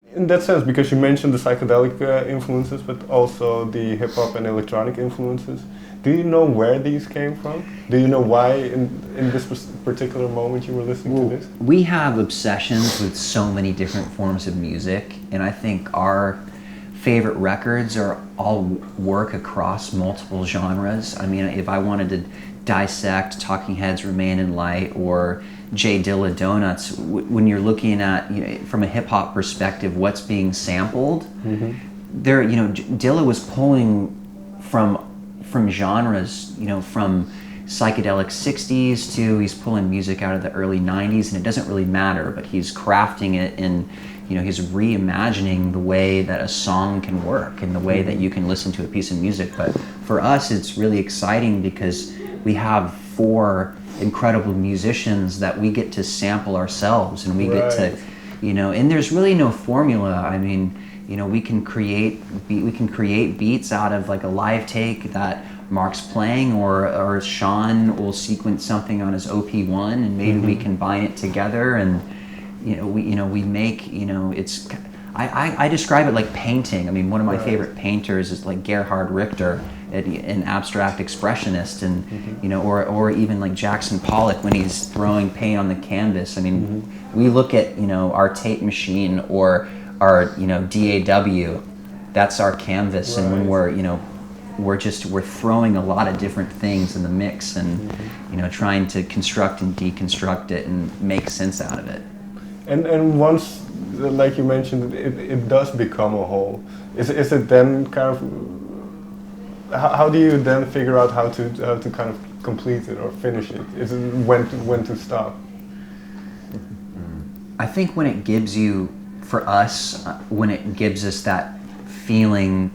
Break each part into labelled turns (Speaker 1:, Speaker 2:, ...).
Speaker 1: In that sense, because you mentioned the psychedelic influences, but also the hip hop and electronic influences, do you know where these came from? Do you know why in this particular moment you were listening to this?
Speaker 2: We have obsessions with so many different forms of music, and I think our favorite records are all work across multiple genres. I mean, if I wanted to dissect Talking Heads' Remain in Light or J Dilla Donuts, when you're looking at, you know, from a hip hop perspective, what's being sampled, there, you know, Dilla was pulling from genres, you know, from psychedelic 60s to he's pulling music out of the early 90s, and it doesn't really matter, but he's crafting it in, you know, he's reimagining the way that a song can work and the way that you can listen to a piece of music. But for us, it's really exciting because we have 4 incredible musicians that we get to sample ourselves, and we get to, you know, and there's really no formula. I mean, you know, we can create beats out of like a live take that Mark's playing, or Sean will sequence something on his OP1, and maybe we combine it together, and we make, you know, it's, I describe it like painting. I mean, one of my favorite painters is like Gerhard Richter, an abstract expressionist, and you know, or even like Jackson Pollock when he's throwing paint on the canvas. I mean, we look at, you know, our tape machine or our, you know, DAW, that's our canvas, and when we're, you know, we're throwing a lot of different things in the mix, and you know, trying to construct and deconstruct it and make sense out of it.
Speaker 1: And once, like you mentioned, it does become a whole. Is it then kind of, how do you then figure out how to kind of complete it or finish it? Is it when to stop?
Speaker 2: I think when it gives you, for us, when it gives us that feeling,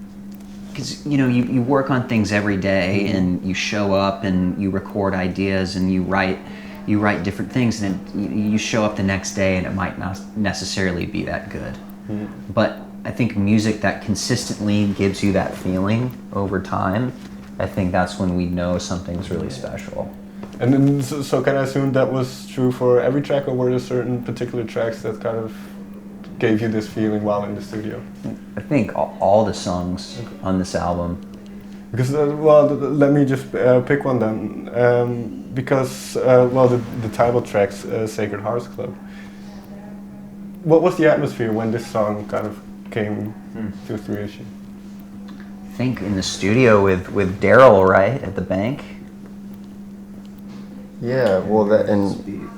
Speaker 2: because you know, you work on things every day, and you show up and you record ideas and you write different things, and you show up the next day and it might not necessarily be that good. But I think music that consistently gives you that feeling over time, I think that's when we know something's really special.
Speaker 1: And then, so can I assume that was true for every track, or were there certain particular tracks that kind of gave you this feeling while in the studio?
Speaker 2: I think all the songs on this album.
Speaker 1: Because, let me just pick one then. Because, the title track's Sacred Hearts Club. What was the atmosphere when this song kind of came to fruition?
Speaker 2: I think in the studio with Daryl, right, at the bank.
Speaker 3: Yeah, well, and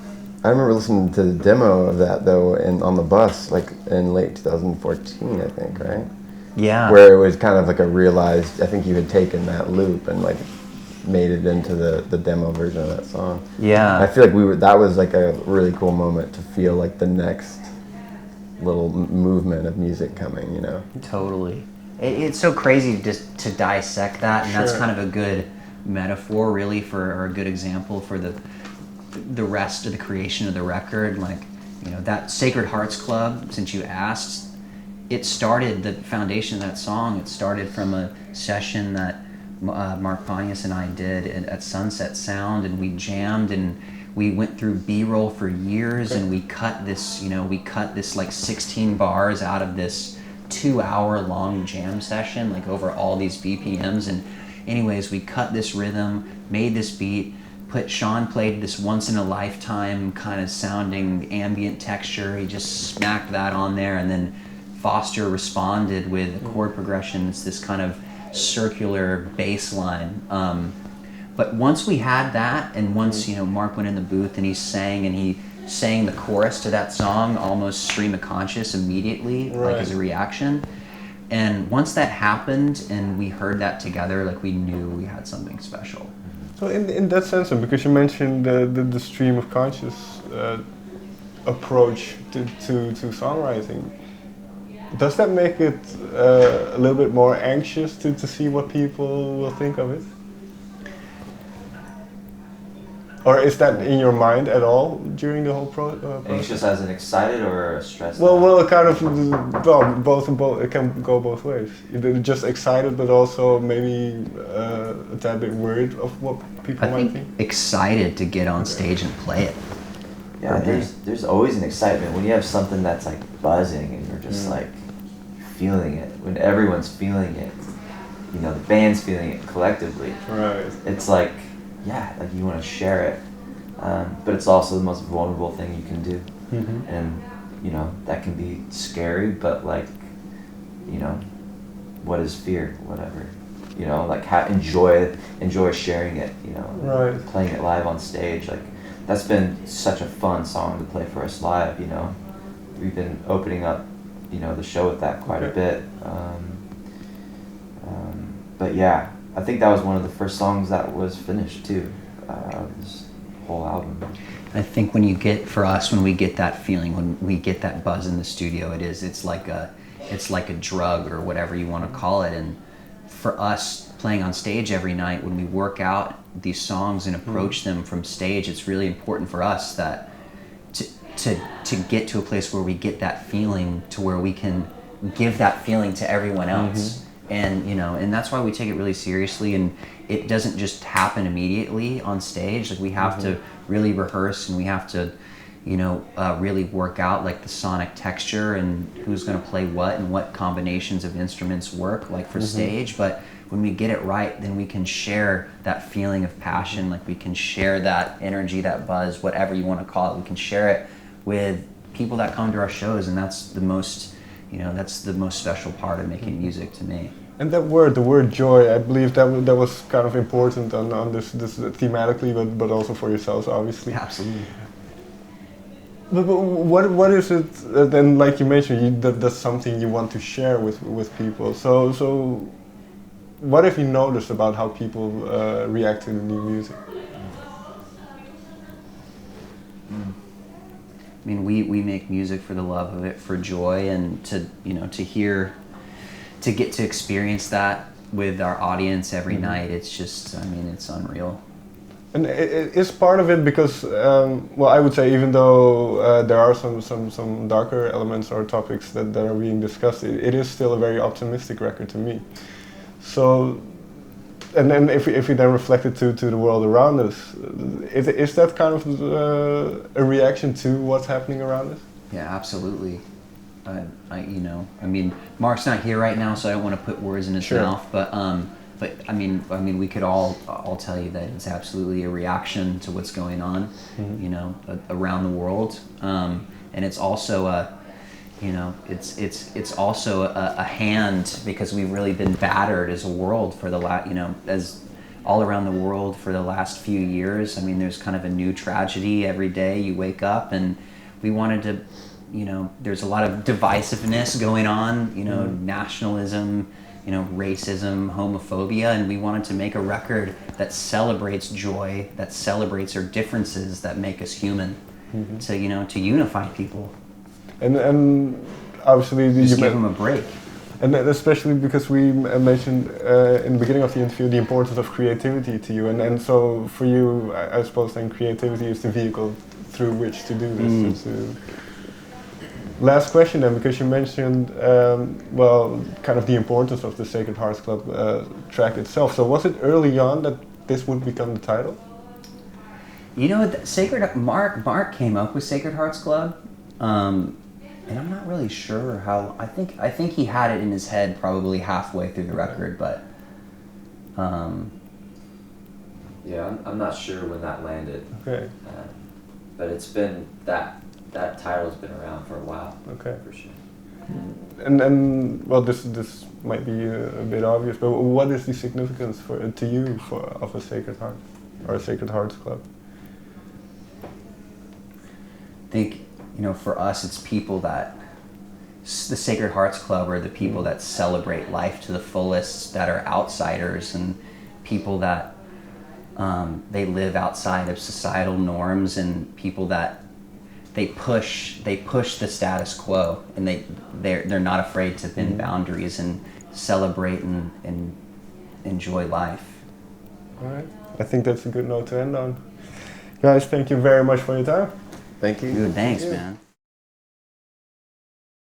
Speaker 3: I remember listening to the demo of that though, on the bus, like in late 2014, I think, right?
Speaker 2: Yeah.
Speaker 3: Where it was kind of like a realized, I think you had taken that loop and like made it into the demo version of that song.
Speaker 2: Yeah.
Speaker 3: I feel like that was like a really cool moment to feel like the next little movement of music coming, you know?
Speaker 2: Totally. It's so crazy just to dissect that, and that's kind of a good metaphor really or a good example for the rest of the creation of the record. Like, you know, that Sacred Hearts Club, since you asked, it started, the foundation of that song, it started from a session that Mark Pontius and I did at Sunset Sound, and we jammed and we went through B-roll for years, and we cut this like 16 bars out of this 2-hour long jam session, like over all these BPMs. And anyways, we cut this rhythm, made this beat, Sean played this once in a lifetime kind of sounding ambient texture. He just smacked that on there, and then Foster responded with a chord progression. It's this kind of circular bass line. But once we had that, and once, you know, Mark went in the booth and he sang the chorus to that song almost stream of conscious immediately, like as a reaction. And once that happened and we heard that together, like we knew we had something special.
Speaker 1: So in that sense, because you mentioned the stream of conscious approach to songwriting, does that make it a little bit more anxious to see what people will think of it? Or is that in your mind at all during the whole process?
Speaker 4: Anxious as in excited or stressed?
Speaker 1: Well, kind of, both. It can go both ways. Either just excited, but also maybe a tad bit worried of what people might think.
Speaker 2: Excited to get on stage and play it.
Speaker 4: Yeah, there's always an excitement when you have something that's like buzzing and you're just like feeling it. When everyone's feeling it, you know, the band's feeling it collectively.
Speaker 1: Right.
Speaker 4: It's like, yeah, like you want to share it, but it's also the most vulnerable thing you can do. And you know, that can be scary, but like, you know, what is fear? Whatever, you know, like enjoy sharing it. You know,
Speaker 1: Right.
Speaker 4: playing it live on stage. Like that's been such a fun song to play for us live. You know, we've been opening up, you know, the show with that quite a bit. But yeah, I think that was one of the first songs that was finished too. This whole album.
Speaker 2: I think when we get that feeling, when we get that buzz in the studio, it's like a drug or whatever you want to call it. And for us playing on stage every night, when we work out these songs and approach them from stage, it's really important for us that to get to a place where we get that feeling, to where we can give that feeling to everyone else. And you know, and that's why we take it really seriously, and it doesn't just happen immediately on stage. Like we have to really rehearse, and we have to, you know, really work out like the sonic texture and who's going to play what and what combinations of instruments work like for stage. But when we get it right, then we can share that feeling of passion. Like we can share that energy, that buzz, whatever you want to call it. We can share it with people that come to our shows, and that's the most, you know, that's the most special part of making music to me.
Speaker 1: And the word joy, I believe that was kind of important on this thematically, but also for yourselves, obviously.
Speaker 2: Absolutely.
Speaker 1: But what is it then? Like you mentioned, that's something you want to share with people. So what have you noticed about how people react to the new music?
Speaker 2: I mean, we make music for the love of it, for joy, and to get to experience that with our audience every night. It's just, I mean, it's unreal.
Speaker 1: And it is part of it because, well, I would say even though there are some darker elements or topics that are being discussed, it is still a very optimistic record to me. So, and then if we then reflect it to the world around us, is that kind of a reaction to what's happening around us?
Speaker 2: Yeah, absolutely. I mean, Mark's not here right now, so I don't want to put words in his mouth. But I mean, we could all tell you that it's absolutely a reaction to what's going on, you know, around the world. And it's also it's also a hand, because we've really been battered as a world for as all around the world for the last few years. I mean, there's kind of a new tragedy every day. You wake up, and we wanted to, you know, there's a lot of divisiveness going on, you know, nationalism, you know, racism, homophobia, and we wanted to make a record that celebrates joy, that celebrates our differences, that make us human, to, you know, to unify people.
Speaker 1: And obviously
Speaker 2: just give them a break.
Speaker 1: And especially because we mentioned in the beginning of the interview the importance of creativity to you, and so for you, I suppose then creativity is the vehicle through which to do this. Last question then, because you mentioned well, kind of the importance of the Sacred Hearts Club track itself. So was it early on that this would become the title?
Speaker 2: You know, Mark came up with Sacred Hearts Club. And I'm not really sure how. I think he had it in his head probably halfway through the record, but
Speaker 4: yeah, I'm not sure when that landed.
Speaker 1: Okay.
Speaker 4: But it's been that title's been around for a while.
Speaker 1: Okay.
Speaker 4: For sure.
Speaker 1: And well, this might be a bit obvious, but what is the significance to you of a Sacred Heart or a Sacred Hearts Club?
Speaker 2: I think, you know, for us, it's people that, the Sacred Hearts Club are the people that celebrate life to the fullest, that are outsiders, and people that they live outside of societal norms, and people that they push the status quo, and they're not afraid to bend boundaries and celebrate and enjoy life.
Speaker 1: All right, I think that's a good note to end on. Guys, thank you very much for your time.
Speaker 3: Thank you.
Speaker 2: Dude, thanks, man.